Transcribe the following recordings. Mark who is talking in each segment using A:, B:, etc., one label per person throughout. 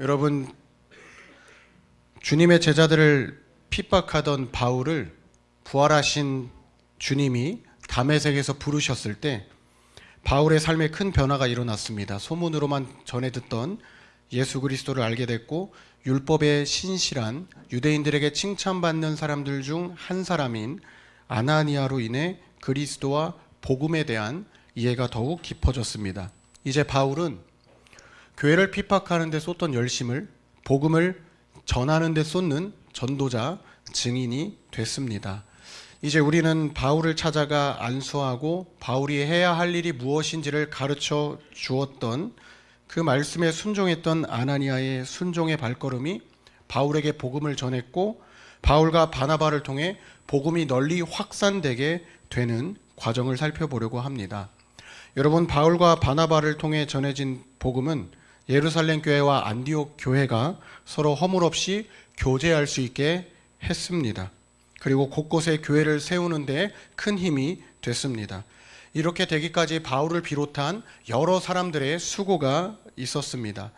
A: 여러분, 주님의 제자들을 핍박하던 바울을 부활하신 주님이 다메섹에서 부르셨을 때 바울의 삶에 큰 변화가 일어났습니다. 소문으로만 전해 듣던 예수 그리스도를 알게 됐고, 율법에 신실한 유대인들에게 칭찬받는 사람들 중 한 사람인 아나니아로 인해 그리스도와 복음에 대한 이해가 더욱 깊어졌습니다. 이제 바울은 교회를 핍박하는 데 쏟던 열심을 복음을 전하는 데 쏟는 전도자, 증인이 됐습니다. 이제 우리는 바울을 찾아가 안수하고 바울이 해야 할 일이 무엇인지를 가르쳐 주었던 그 말씀에 순종했던 아나니아의 순종의 발걸음이 바울에게 복음을 전했고, 바울과 바나바를 통해 복음이 널리 확산되게 되는 과정을 살펴보려고 합니다. 여러분, 바울과 바나바를 통해 전해진 복음은 예루살렘 교회와 안디옥 교회가 서로 허물없이 교제할 수 있게 했습니다. 그리고 곳곳에 교회를 세우는 데 큰 힘이 됐습니다. 이렇게 되기까지 바울을 비롯한 여러 사람들의 수고가 있었습니다.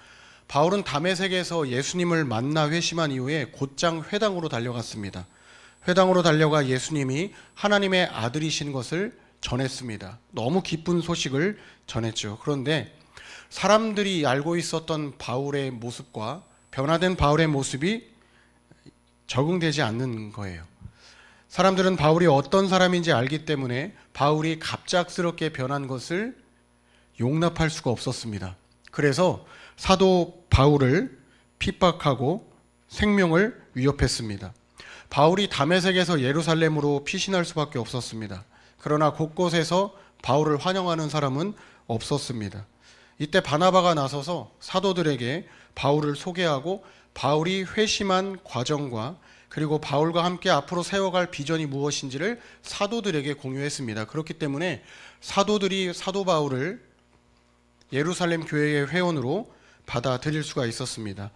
A: 바울은 다메섹에서 예수님을 만나 회심한 이후에 곧장 회당으로 달려갔습니다. 회당으로 달려가 예수님이 하나님의 아들이신 것을 전했습니다. 너무 기쁜 소식을 전했죠. 그런데 사람들이 알고 있었던 바울의 모습과 변화된 바울의 모습이 적응되지 않는 거예요. 사람들은 바울이 어떤 사람인지 알기 때문에 바울이 갑작스럽게 변한 것을 용납할 수가 없었습니다. 그래서 사도 바울을 핍박하고 생명을 위협했습니다. 바울이 다메섹에서 예루살렘으로 피신할 수밖에 없었습니다. 그러나 곳곳에서 바울을 환영하는 사람은 없었습니다. 이때 바나바가 나서서 사도들에게 바울을 소개하고 바울이 회심한 과정과 그리고 바울과 함께 앞으로 세워갈 비전이 무엇인지를 사도들에게 공유했습니다. 그렇기 때문에 사도들이 사도 바울을 예루살렘 교회의 회원으로 받아들일 수가 있었습니다.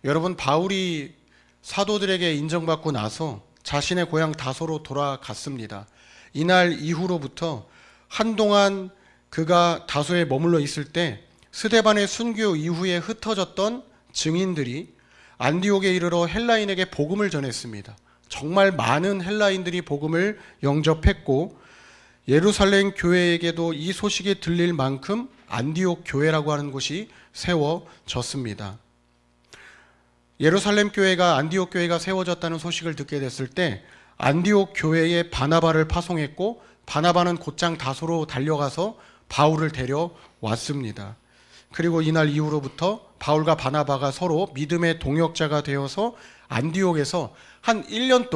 A: 여러분, 바울이 사도들에게 인정받고 나서 자신의 고향 다소로 돌아갔습니다. 이날 이후로부터 한동안 그가 다소에 머물러 있을 때 스데반의 순교 이후에 흩어졌던 증인들이 안디옥에 이르러 헬라인에게 복음을 전했습니다. 정말 많은 헬라인들이 복음을 영접했고, 예루살렘 교회에게도 이 소식이 들릴 만큼 안디옥 교회라고 하는 곳이 세워졌습니다. 예루살렘 교회가 안디옥 교회가 세워졌다는 소식을 듣게 됐을 때 안디옥 교회에 바나바를 파송했고, 바나바는 곧장 다소로 달려가서 바울을 데려왔습니다. 그리고 이날 이후로부터 바울과 바나바가 서로 믿음의 동역자가 되어서 안디옥에서 한 1년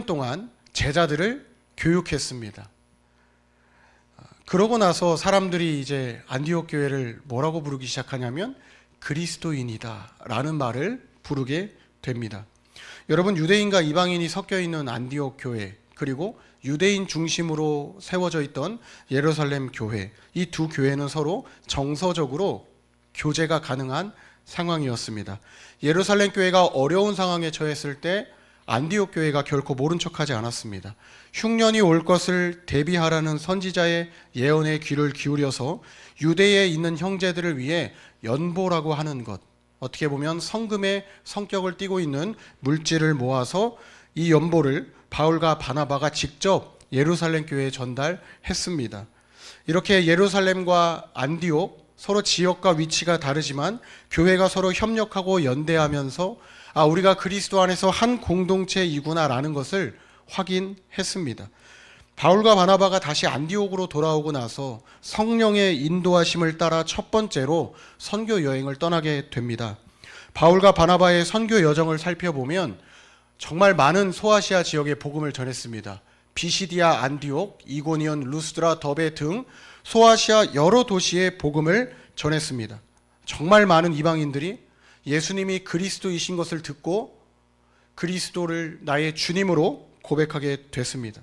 A: 동안 제자들을 교육했습니다. 그러고 나서 사람들이 이제 안디옥 교회를 뭐라고 부르기 시작하냐면 그리스도인이다 라는 말을 부르게 됩니다. 여러분, 유대인과 이방인이 섞여 있는 안디옥 교회, 그리고 유대인 중심으로 세워져 있던 예루살렘 교회, 이 두 교회는 서로 정서적으로 교제가 가능한 상황이었습니다. 예루살렘 교회가 어려운 상황에 처했을 때 안디옥 교회가 결코 모른 척하지 않았습니다. 흉년이 올 것을 대비하라는 선지자의 예언에 귀를 기울여서 유대에 있는 형제들을 위해 연보라고 하는 것, 어떻게 보면 성금의 성격을 띠고 있는 물질을 모아서 이 연보를 바울과 바나바가 직접 예루살렘 교회에 전달했습니다. 이렇게 예루살렘과 안디옥, 서로 지역과 위치가 다르지만 교회가 서로 협력하고 연대하면서 우리가 그리스도 안에서 한 공동체이구나라는 것을 확인했습니다. 바울과 바나바가 다시 안디옥으로 돌아오고 나서 성령의 인도하심을 따라 첫 번째로 선교 여행을 떠나게 됩니다. 바울과 바나바의 선교 여정을 살펴보면 정말 많은 소아시아 지역에 복음을 전했습니다. 비시디아, 안디옥, 이고니온, 루스드라, 더베 등 소아시아 여러 도시에 복음을 전했습니다. 정말 많은 이방인들이 예수님이 그리스도이신 것을 듣고 그리스도를 나의 주님으로 고백하게 됐습니다.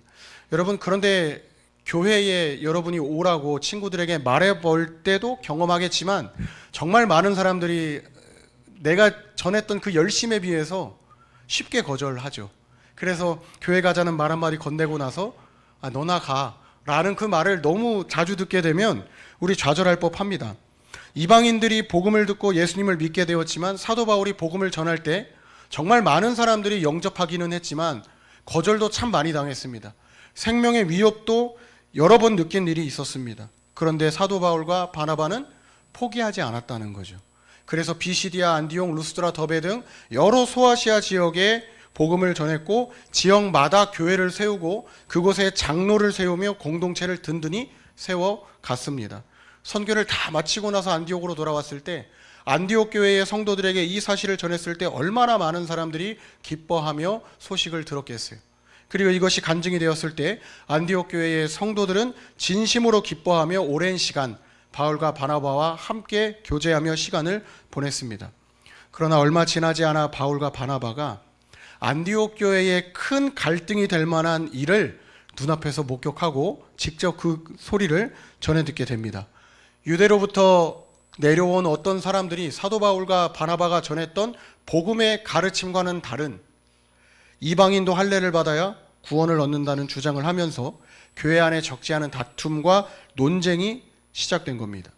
A: 여러분, 그런데 교회에 여러분이 오라고 친구들에게 말해볼 때도 경험하겠지만 정말 많은 사람들이 내가 전했던 그 열심에 비해서 쉽게 거절하죠. 그래서 교회 가자는 말 한마디 건네고 나서 너나 가 라는 그 말을 너무 자주 듣게 되면 우리 좌절할 법합니다. 이방인들이 복음을 듣고 예수님을 믿게 되었지만 사도 바울이 복음을 전할 때 정말 많은 사람들이 영접하기는 했지만 거절도 참 많이 당했습니다. 생명의 위협도 여러 번 느낀 일이 있었습니다. 그런데 사도 바울과 바나바는 포기하지 않았다는 거죠. 그래서 비시디아, 안디옥, 루스드라, 더베 등 여러 소아시아 지역에 복음을 전했고 지역마다 교회를 세우고 그곳에 장로를 세우며 공동체를 든든히 세워갔습니다. 선교를 다 마치고 나서 안디옥으로 돌아왔을 때 안디옥 교회의 성도들에게 이 사실을 전했을 때 얼마나 많은 사람들이 기뻐하며 소식을 들었겠어요. 그리고 이것이 간증이 되었을 때 안디옥 교회의 성도들은 진심으로 기뻐하며 오랜 시간 바울과 바나바와 함께 교제하며 시간을 보냈습니다. 그러나 얼마 지나지 않아 바울과 바나바가 안디옥 교회에 큰 갈등이 될 만한 일을 눈앞에서 목격하고 직접 그 소리를 전해 듣게 됩니다. 유대로부터 내려온 어떤 사람들이 사도 바울과 바나바가 전했던 복음의 가르침과는 다른 이방인도 할례를 받아야 구원을 얻는다는 주장을 하면서 교회 안에 적지 않은 다툼과 논쟁이 시작된 겁니다.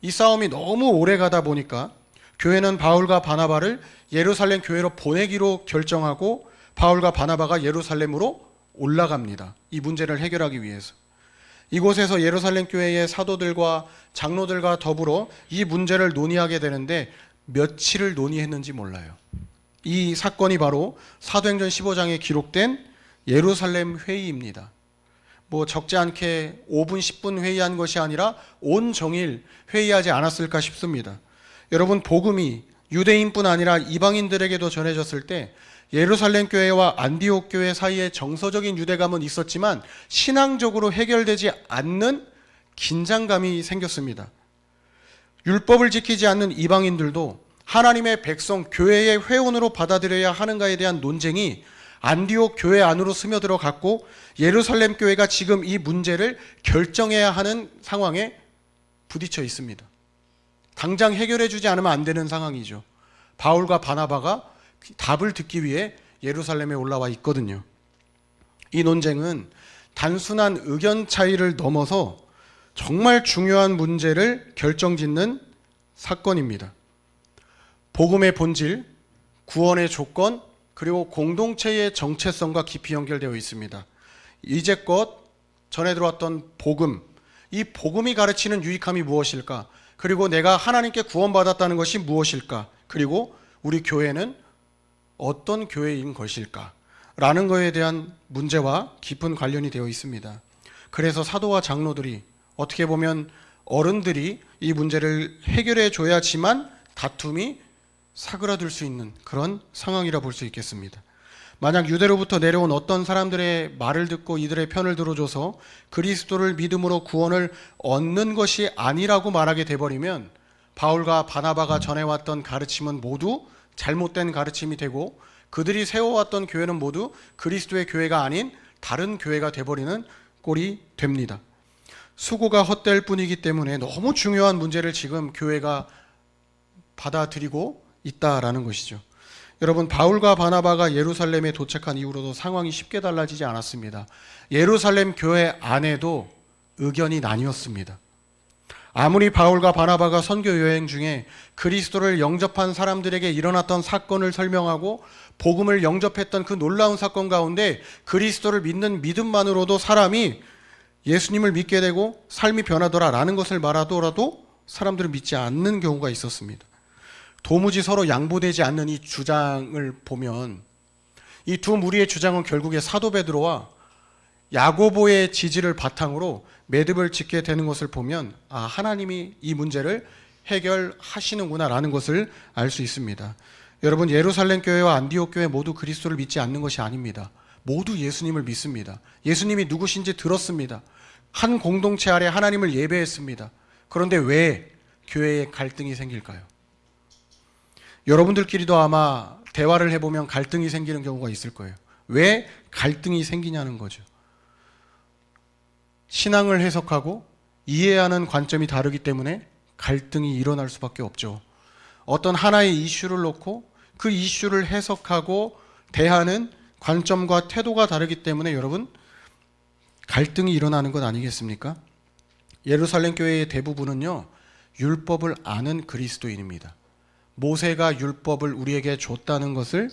A: 이 싸움이 너무 오래 가다 보니까 교회는 바울과 바나바를 예루살렘 교회로 보내기로 결정하고 바울과 바나바가 예루살렘으로 올라갑니다. 이 문제를 해결하기 위해서. 이곳에서 예루살렘 교회의 사도들과 장로들과 더불어 이 문제를 논의하게 되는데 며칠을 논의했는지 몰라요. 이 사건이 바로 사도행전 15장에 기록된 예루살렘 회의입니다. 적지 않게 5분 10분 회의한 것이 아니라 온종일 회의하지 않았을까 싶습니다. 여러분, 복음이 유대인뿐 아니라 이방인들에게도 전해졌을 때 예루살렘 교회와 안디옥 교회 사이에 정서적인 유대감은 있었지만 신앙적으로 해결되지 않는 긴장감이 생겼습니다. 율법을 지키지 않는 이방인들도 하나님의 백성, 교회의 회원으로 받아들여야 하는가에 대한 논쟁이 안디옥 교회 안으로 스며들어갔고 예루살렘 교회가 지금 이 문제를 결정해야 하는 상황에 부딪혀 있습니다. 당장 해결해 주지 않으면 안 되는 상황이죠. 바울과 바나바가 답을 듣기 위해 예루살렘에 올라와 있거든요. 이 논쟁은 단순한 의견 차이를 넘어서 정말 중요한 문제를 결정짓는 사건입니다. 복음의 본질, 구원의 조건, 그리고 공동체의 정체성과 깊이 연결되어 있습니다. 이제껏 전해 들어왔던 복음, 이 복음이 가르치는 유익함이 무엇일까? 그리고 내가 하나님께 구원받았다는 것이 무엇일까? 그리고 우리 교회는 어떤 교회인 것일까? 라는 것에 대한 문제와 깊은 관련이 되어 있습니다. 그래서 사도와 장로들이 어떻게 보면 어른들이 이 문제를 해결해 줘야지만 다툼이 사그라들 수 있는 그런 상황이라 볼 수 있겠습니다. 만약 유대로부터 내려온 어떤 사람들의 말을 듣고 이들의 편을 들어줘서 그리스도를 믿음으로 구원을 얻는 것이 아니라고 말하게 돼버리면 바울과 바나바가 전해왔던 가르침은 모두 잘못된 가르침이 되고 그들이 세워왔던 교회는 모두 그리스도의 교회가 아닌 다른 교회가 돼버리는 꼴이 됩니다. 수고가 헛될 뿐이기 때문에 너무 중요한 문제를 지금 교회가 받아들이고 있다라는 것이죠. 여러분, 바울과 바나바가 예루살렘에 도착한 이후로도 상황이 쉽게 달라지지 않았습니다. 예루살렘 교회 안에도 의견이 나뉘었습니다. 아무리 바울과 바나바가 선교 여행 중에 그리스도를 영접한 사람들에게 일어났던 사건을 설명하고 복음을 영접했던 그 놀라운 사건 가운데 그리스도를 믿는 믿음만으로도 사람이 예수님을 믿게 되고 삶이 변하더라라는 것을 말하더라도 사람들은 믿지 않는 경우가 있었습니다. 도무지 서로 양보되지 않는 이 주장을 보면 이 두 무리의 주장은 결국에 사도 베드로와 야고보의 지지를 바탕으로 매듭을 짓게 되는 것을 보면 하나님이 이 문제를 해결하시는구나라는 것을 알 수 있습니다. 여러분, 예루살렘 교회와 안디옥 교회 모두 그리스도를 믿지 않는 것이 아닙니다. 모두 예수님을 믿습니다. 예수님이 누구신지 들었습니다. 한 공동체 아래 하나님을 예배했습니다. 그런데 왜 교회에 갈등이 생길까요? 여러분들끼리도 아마 대화를 해보면 갈등이 생기는 경우가 있을 거예요. 왜 갈등이 생기냐는 거죠. 신앙을 해석하고 이해하는 관점이 다르기 때문에 갈등이 일어날 수밖에 없죠. 어떤 하나의 이슈를 놓고 그 이슈를 해석하고 대하는 관점과 태도가 다르기 때문에 여러분 갈등이 일어나는 것 아니겠습니까? 예루살렘 교회의 대부분은요, 율법을 아는 그리스도인입니다. 모세가 율법을 우리에게 줬다는 것을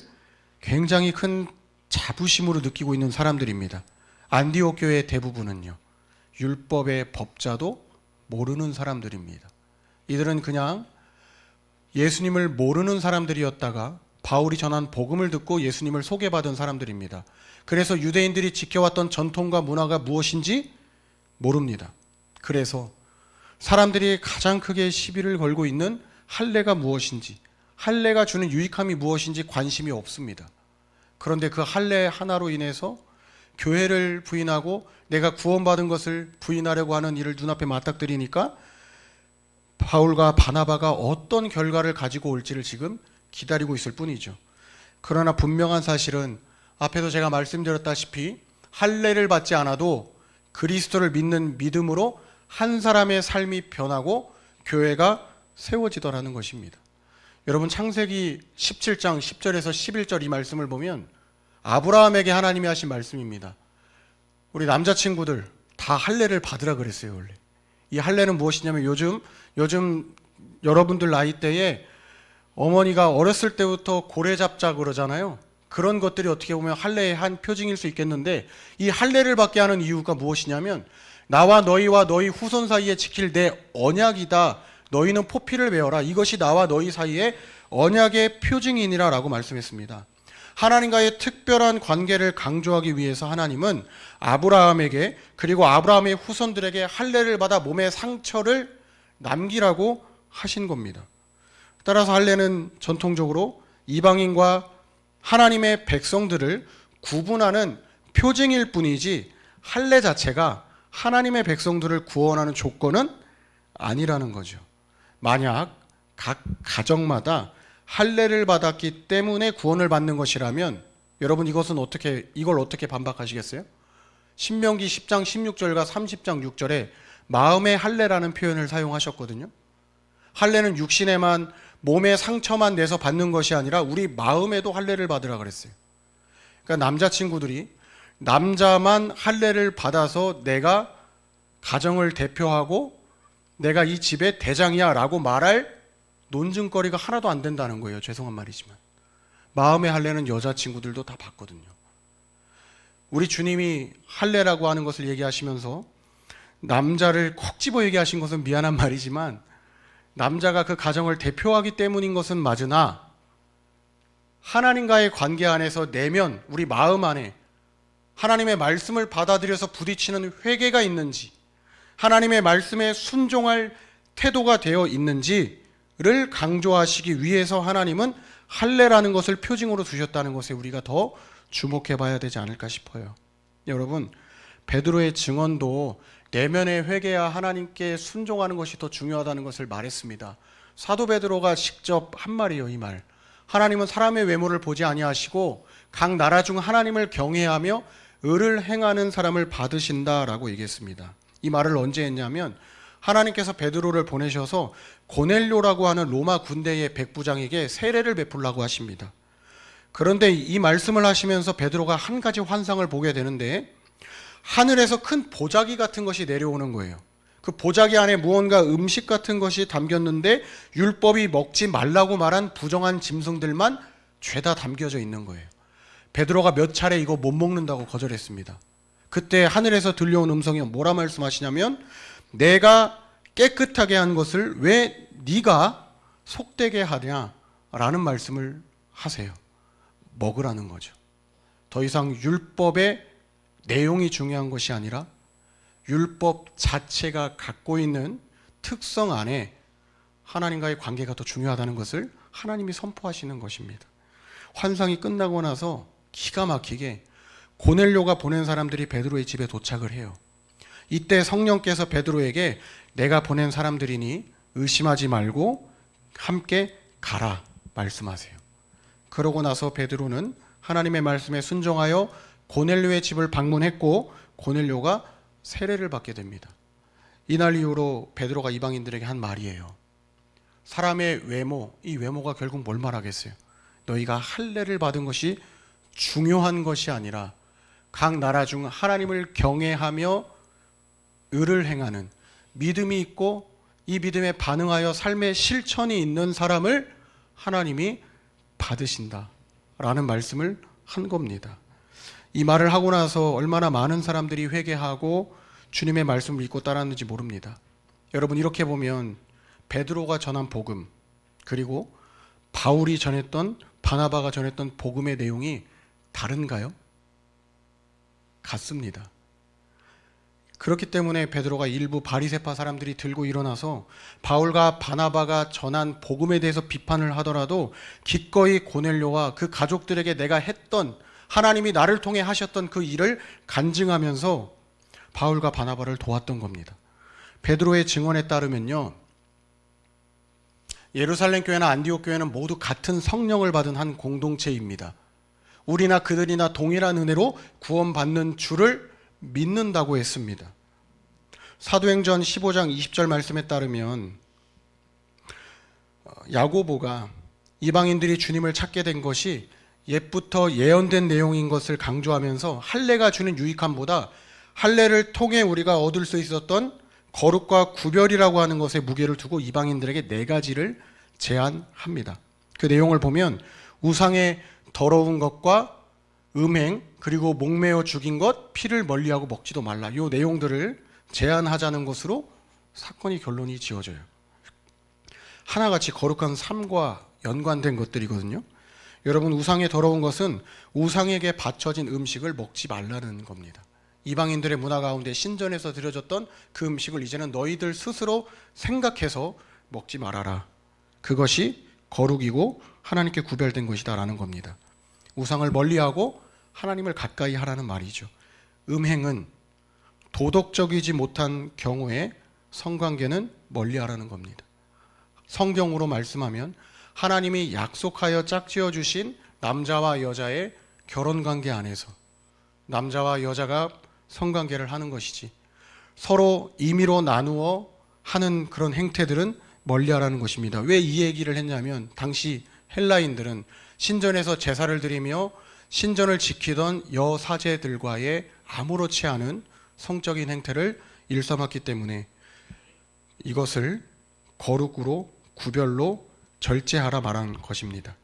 A: 굉장히 큰 자부심으로 느끼고 있는 사람들입니다. 안디옥 교회의 대부분은요, 율법의 법자도 모르는 사람들입니다. 이들은 그냥 예수님을 모르는 사람들이었다가 바울이 전한 복음을 듣고 예수님을 소개받은 사람들입니다. 그래서 유대인들이 지켜왔던 전통과 문화가 무엇인지 모릅니다. 그래서 사람들이 가장 크게 시비를 걸고 있는 할례가 무엇인지, 할례가 주는 유익함이 무엇인지 관심이 없습니다. 그런데 그 할례 하나로 인해서 교회를 부인하고 내가 구원받은 것을 부인하려고 하는 일을 눈앞에 맞닥뜨리니까 바울과 바나바가 어떤 결과를 가지고 올지를 지금 기다리고 있을 뿐이죠. 그러나 분명한 사실은 앞에도 제가 말씀드렸다시피 할례를 받지 않아도 그리스도를 믿는 믿음으로 한 사람의 삶이 변하고 교회가 세워지더라는 것입니다. 여러분, 창세기 17장 10절에서 11절 이 말씀을 보면 아브라함에게 하나님이 하신 말씀입니다. 우리 남자친구들 다 할례를 받으라 그랬어요. 원래 이 할례는 무엇이냐면 요즘 여러분들 나이대에 어머니가 어렸을 때부터 고래 잡자 그러잖아요. 그런 것들이 어떻게 보면 할례의 한 표징일 수 있겠는데, 이 할례를 받게 하는 이유가 무엇이냐면 나와 너희와 너희 후손 사이에 지킬 내 언약이다. 너희는 포피를 베어라. 이것이 나와 너희 사이에 언약의 표징이니라 라고 말씀했습니다. 하나님과의 특별한 관계를 강조하기 위해서 하나님은 아브라함에게 그리고 아브라함의 후손들에게 할례를 받아 몸의 상처를 남기라고 하신 겁니다. 따라서 할례는 전통적으로 이방인과 하나님의 백성들을 구분하는 표징일 뿐이지 할례 자체가 하나님의 백성들을 구원하는 조건은 아니라는 거죠. 만약 각 가정마다 할례를 받았기 때문에 구원을 받는 것이라면 여러분 이걸 어떻게 반박하시겠어요? 신명기 10장 16절과 30장 6절에 마음의 할례라는 표현을 사용하셨거든요. 할례는 육신에만 몸에 상처만 내서 받는 것이 아니라 우리 마음에도 할례를 받으라 그랬어요. 그러니까 남자친구들이 남자만 할례를 받아서 내가 가정을 대표하고 내가 이 집의 대장이야 라고 말할 논증거리가 하나도 안 된다는 거예요. 죄송한 말이지만 마음의 할례는 여자친구들도 다 받거든요. 우리 주님이 할례라고 하는 것을 얘기하시면서 남자를 콕 집어 얘기하신 것은 미안한 말이지만 남자가 그 가정을 대표하기 때문인 것은 맞으나 하나님과의 관계 안에서 내면 우리 마음 안에 하나님의 말씀을 받아들여서 부딪히는 회개가 있는지, 하나님의 말씀에 순종할 태도가 되어 있는지를 강조하시기 위해서 하나님은 할례라는 것을 표징으로 두셨다는 것에 우리가 더 주목해 봐야 되지 않을까 싶어요. 여러분, 베드로의 증언도 내면의 회개와 하나님께 순종하는 것이 더 중요하다는 것을 말했습니다. 사도 베드로가 직접 한 말이에요. 이 말, 하나님은 사람의 외모를 보지 아니하시고 각 나라 중 하나님을 경외하며 의를 행하는 사람을 받으신다라고 얘기했습니다. 이 말을 언제 했냐면 하나님께서 베드로를 보내셔서 고넬료라고 하는 로마 군대의 백부장에게 세례를 베풀라고 하십니다. 그런데 이 말씀을 하시면서 베드로가 한 가지 환상을 보게 되는데 하늘에서 큰 보자기 같은 것이 내려오는 거예요. 그 보자기 안에 무언가 음식 같은 것이 담겼는데 율법이 먹지 말라고 말한 부정한 짐승들만 죄다 담겨져 있는 거예요. 베드로가 몇 차례 이거 못 먹는다고 거절했습니다. 그때 하늘에서 들려온 음성이 뭐라 말씀하시냐면 내가 깨끗하게 한 것을 왜 네가 속되게 하냐라는 말씀을 하세요. 먹으라는 거죠. 더 이상 율법의 내용이 중요한 것이 아니라 율법 자체가 갖고 있는 특성 안에 하나님과의 관계가 더 중요하다는 것을 하나님이 선포하시는 것입니다. 환상이 끝나고 나서 기가 막히게 고넬료가 보낸 사람들이 베드로의 집에 도착을 해요. 이때 성령께서 베드로에게 내가 보낸 사람들이니 의심하지 말고 함께 가라 말씀하세요. 그러고 나서 베드로는 하나님의 말씀에 순종하여 고넬료의 집을 방문했고 고넬료가 세례를 받게 됩니다. 이날 이후로 베드로가 이방인들에게 한 말이에요. 사람의 외모, 이 외모가 결국 뭘 말하겠어요? 너희가 할례를 받은 것이 중요한 것이 아니라 각 나라 중 하나님을 경외하며 의를 행하는 믿음이 있고 이 믿음에 반응하여 삶의 실천이 있는 사람을 하나님이 받으신다라는 말씀을 한 겁니다. 이 말을 하고 나서 얼마나 많은 사람들이 회개하고 주님의 말씀을 믿고 따랐는지 모릅니다. 여러분, 이렇게 보면 베드로가 전한 복음, 그리고 바울이 전했던, 바나바가 전했던 복음의 내용이 다른가요? 같습니다. 그렇기 때문에 베드로가 일부 바리새파 사람들이 들고 일어나서 바울과 바나바가 전한 복음에 대해서 비판을 하더라도 기꺼이 고넬료와 그 가족들에게 내가 했던, 하나님이 나를 통해 하셨던 그 일을 간증하면서 바울과 바나바를 도왔던 겁니다. 베드로의 증언에 따르면요, 예루살렘 교회나 안디옥 교회는 모두 같은 성령을 받은 한 공동체입니다. 우리나 그들이나 동일한 은혜로 구원받는 줄을 믿는다고 했습니다. 사도행전 15장 20절 말씀에 따르면 야고보가 이방인들이 주님을 찾게 된 것이 옛부터 예언된 내용인 것을 강조하면서 할례가 주는 유익함보다 할례를 통해 우리가 얻을 수 있었던 거룩과 구별이라고 하는 것에 무게를 두고 이방인들에게 4가지를 제안합니다. 그 내용을 보면 우상의 더러운 것과 음행, 그리고 목매어 죽인 것, 피를 멀리하고 먹지도 말라. 이 내용들을 제안하자는 것으로 사건이 결론이 지어져요. 하나같이 거룩한 삶과 연관된 것들이거든요. 여러분, 우상의 더러운 것은 우상에게 바쳐진 음식을 먹지 말라는 겁니다. 이방인들의 문화 가운데 신전에서 드려졌던 그 음식을 이제는 너희들 스스로 생각해서 먹지 말아라. 그것이 거룩이고 하나님께 구별된 것이다 라는 겁니다. 우상을 멀리하고 하나님을 가까이 하라는 말이죠. 음행은 도덕적이지 못한 경우에 성관계는 멀리하라는 겁니다. 성경으로 말씀하면 하나님이 약속하여 짝지어 주신 남자와 여자의 결혼관계 안에서 남자와 여자가 성관계를 하는 것이지, 서로 임의로 나누어 하는 그런 행태들은 멀리하라는 것입니다. 왜 이 얘기를 했냐면, 당시 헬라인들은 신전에서 제사를 드리며 신전을 지키던 여사제들과의 아무렇지 않은 성적인 행태를 일삼았기 때문에 이것을 거룩으로 구별로 절제하라 말한 것입니다.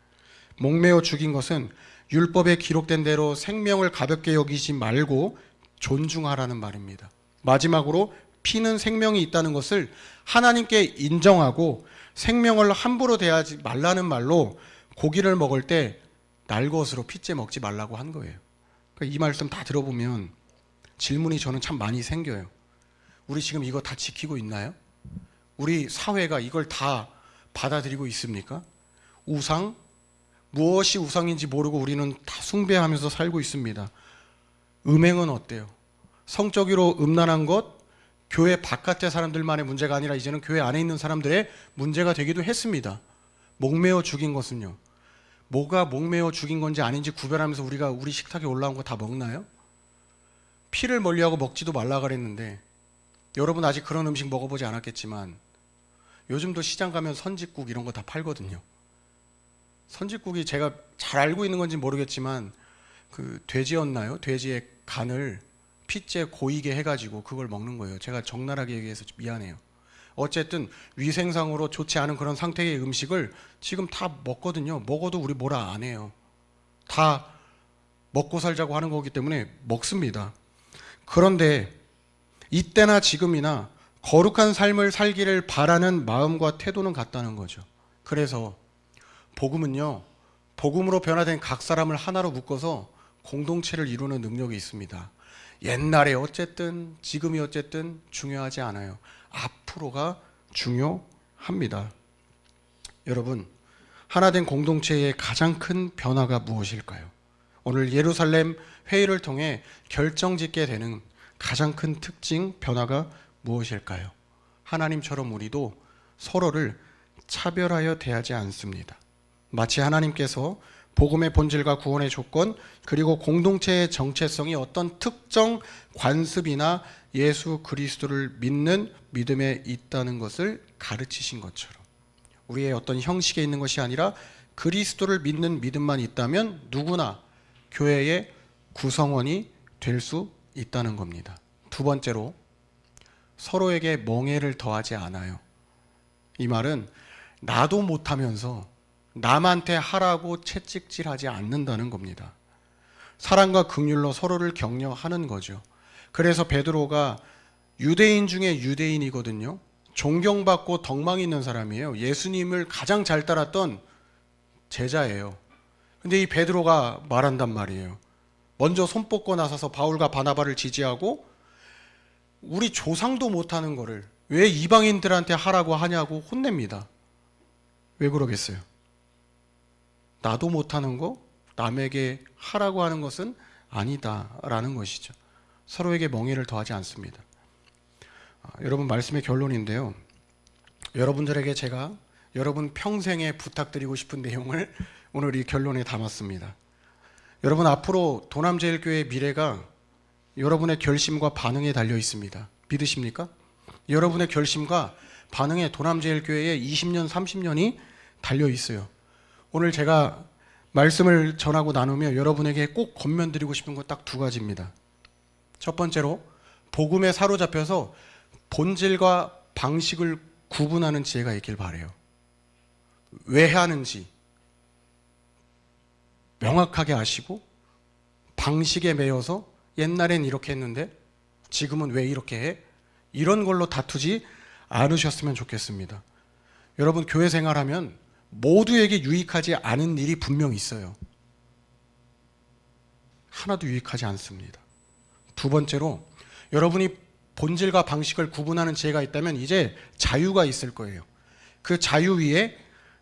A: 목매어 죽인 것은 율법에 기록된 대로 생명을 가볍게 여기지 말고 존중하라는 말입니다. 마지막으로 피는 생명이 있다는 것을 하나님께 인정하고 생명을 함부로 대하지 말라는 말로 고기를 먹을 때 날것으로 피째 먹지 말라고 한 거예요. 그러니까 이 말씀 다 들어보면 질문이 저는 참 많이 생겨요. 우리 지금 이거 다 지키고 있나요? 우리 사회가 이걸 다 받아들이고 있습니까? 우상, 무엇이 우상인지 모르고 우리는 다 숭배하면서 살고 있습니다. 음행은 어때요? 성적으로 음란한 것, 교회 바깥의 사람들만의 문제가 아니라 이제는 교회 안에 있는 사람들의 문제가 되기도 했습니다. 목매어 죽인 것은요, 뭐가 목매어 죽인 건지 아닌지 구별하면서 우리가 우리 식탁에 올라온 거 다 먹나요? 피를 멀리하고 먹지도 말라 그랬는데, 여러분 아직 그런 음식 먹어보지 않았겠지만 요즘도 시장 가면 선짓국 이런 거 다 팔거든요. 선짓국이 제가 잘 알고 있는 건지 모르겠지만 그 돼지였나요? 돼지의 간을 피째 고이게 해가지고 그걸 먹는 거예요. 제가 적나라하게 얘기해서 미안해요. 어쨌든 위생상으로 좋지 않은 그런 상태의 음식을 지금 다 먹거든요. 먹어도 우리 뭐라 안 해요. 다 먹고 살자고 하는 거기 때문에 먹습니다. 그런데 이때나 지금이나 거룩한 삶을 살기를 바라는 마음과 태도는 같다는 거죠. 그래서 복음은요, 복음으로 변화된 각 사람을 하나로 묶어서 공동체를 이루는 능력이 있습니다. 옛날에 어쨌든 지금이 어쨌든 중요하지 않아요. 앞으로가 중요합니다. 여러분, 하나된 공동체의 가장 큰 변화가 무엇일까요? 오늘 예루살렘 회의를 통해 결정짓게 되는 가장 큰 특징, 변화가 무엇일까요? 하나님처럼 우리도 서로를 차별하여 대하지 않습니다. 마치 하나님께서 복음의 본질과 구원의 조건, 그리고 공동체의 정체성이 어떤 특정 관습이나 예수 그리스도를 믿는 믿음에 있다는 것을 가르치신 것처럼, 우리의 어떤 형식에 있는 것이 아니라 그리스도를 믿는 믿음만 있다면 누구나 교회의 구성원이 될 수 있다는 겁니다. 두 번째로, 서로에게 멍해를 더하지 않아요. 이 말은 나도 못하면서 남한테 하라고 채찍질하지 않는다는 겁니다. 사랑과 긍휼로 서로를 격려하는 거죠. 그래서 베드로가 유대인 중에 유대인이거든요. 존경받고 덕망 있는 사람이에요. 예수님을 가장 잘 따랐던 제자예요. 근데 이 베드로가 말한단 말이에요. 먼저 손 뻗고 나서서 바울과 바나바를 지지하고 우리 조상도 못하는 거를 왜 이방인들한테 하라고 하냐고 혼냅니다. 왜 그러겠어요? 나도 못하는 거 남에게 하라고 하는 것은 아니다라는 것이죠. 서로에게 멍해를 더하지 않습니다. 여러분, 말씀의 결론인데요. 여러분들에게 제가 여러분 평생에 부탁드리고 싶은 내용을 오늘 이 결론에 담았습니다. 여러분, 앞으로 도남제일교회의 미래가 여러분의 결심과 반응에 달려 있습니다. 믿으십니까? 여러분의 결심과 반응에 도남제일교회의 20년, 30년이 달려 있어요. 오늘 제가 말씀을 전하고 나누며 여러분에게 꼭 권면드리고 싶은 것 딱 두 가지입니다. 첫 번째로, 복음에 사로잡혀서 본질과 방식을 구분하는 지혜가 있길 바라요. 왜 하는지 명확하게 아시고, 방식에 매여서 옛날엔 이렇게 했는데 지금은 왜 이렇게 해? 이런 걸로 다투지 않으셨으면 좋겠습니다. 여러분, 교회 생활하면 모두에게 유익하지 않은 일이 분명 있어요. 하나도 유익하지 않습니다. 두 번째로, 여러분이 본질과 방식을 구분하는 지혜가 있다면 이제 자유가 있을 거예요. 그 자유 위에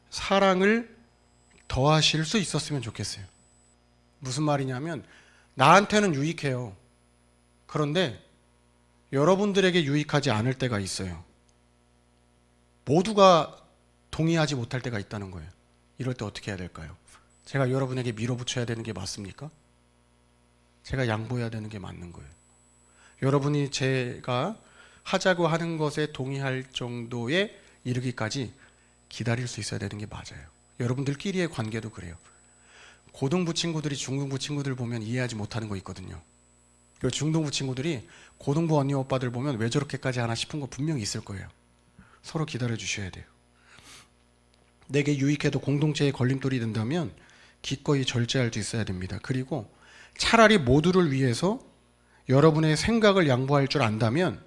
A: 사랑을 더하실 수 있었으면 좋겠어요. 무슨 말이냐면, 나한테는 유익해요. 그런데 여러분들에게 유익하지 않을 때가 있어요. 모두가 동의하지 못할 때가 있다는 거예요. 이럴 때 어떻게 해야 될까요? 제가 여러분에게 밀어붙여야 되는 게 맞습니까? 제가 양보해야 되는 게 맞는 거예요. 여러분이 제가 하자고 하는 것에 동의할 정도에 이르기까지 기다릴 수 있어야 되는 게 맞아요. 여러분들끼리의 관계도 그래요. 고등부 친구들이 중등부 친구들 보면 이해하지 못하는 거 있거든요. 그리고 중등부 친구들이 고등부 언니 오빠들 보면 왜 저렇게까지 하나 싶은 거 분명히 있을 거예요. 서로 기다려 주셔야 돼요. 내게 유익해도 공동체의 걸림돌이 된다면 기꺼이 절제할 수 있어야 됩니다. 그리고 차라리 모두를 위해서 여러분의 생각을 양보할 줄 안다면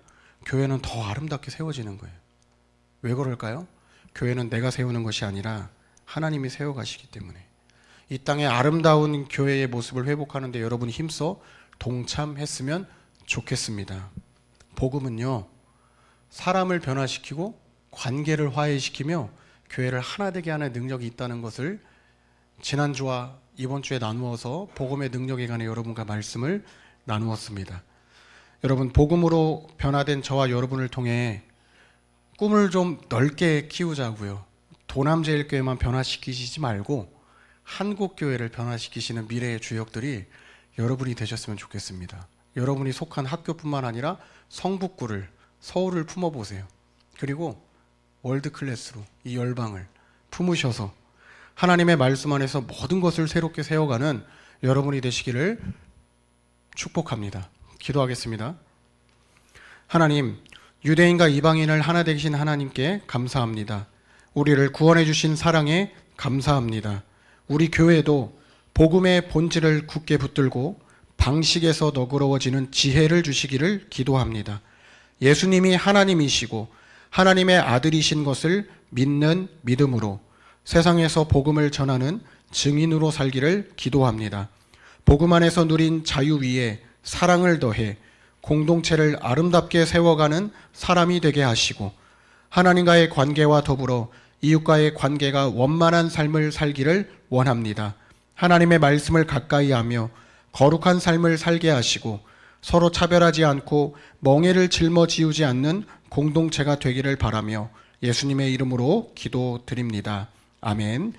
A: 교회는 더 아름답게 세워지는 거예요. 왜 그럴까요? 교회는 내가 세우는 것이 아니라 하나님이 세워가시기 때문에. 이 땅의 아름다운 교회의 모습을 회복하는 데 여러분이 힘써 동참했으면 좋겠습니다. 복음은요, 사람을 변화시키고 관계를 화해시키며 교회를 하나 되게 하는 능력이 있다는 것을 지난주와 이번 주에 나누어서 복음의 능력에 관해 여러분과 말씀을 나누었습니다. 여러분, 복음으로 변화된 저와 여러분을 통해 꿈을 좀 넓게 키우자고요. 도남제일교회만 변화시키시지 말고 한국교회를 변화시키시는 미래의 주역들이 여러분이 되셨으면 좋겠습니다. 여러분이 속한 학교뿐만 아니라 성북구를, 서울을 품어보세요. 그리고 월드클래스로 이 열방을 품으셔서 하나님의 말씀 안에서 모든 것을 새롭게 세워가는 여러분이 되시기를 축복합니다. 기도하겠습니다. 하나님, 유대인과 이방인을 하나 되신 하나님께 감사합니다. 우리를 구원해 주신 사랑에 감사합니다. 우리 교회도 복음의 본질을 굳게 붙들고 방식에서 너그러워지는 지혜를 주시기를 기도합니다. 예수님이 하나님이시고 하나님의 아들이신 것을 믿는 믿음으로 세상에서 복음을 전하는 증인으로 살기를 기도합니다. 복음 안에서 누린 자유 위에 사랑을 더해 공동체를 아름답게 세워가는 사람이 되게 하시고 하나님과의 관계와 더불어 이웃과의 관계가 원만한 삶을 살기를 원합니다. 하나님의 말씀을 가까이 하며 거룩한 삶을 살게 하시고 서로 차별하지 않고 멍해를 짊어지우지 않는 공동체가 되기를 바라며 예수님의 이름으로 기도드립니다. 아멘.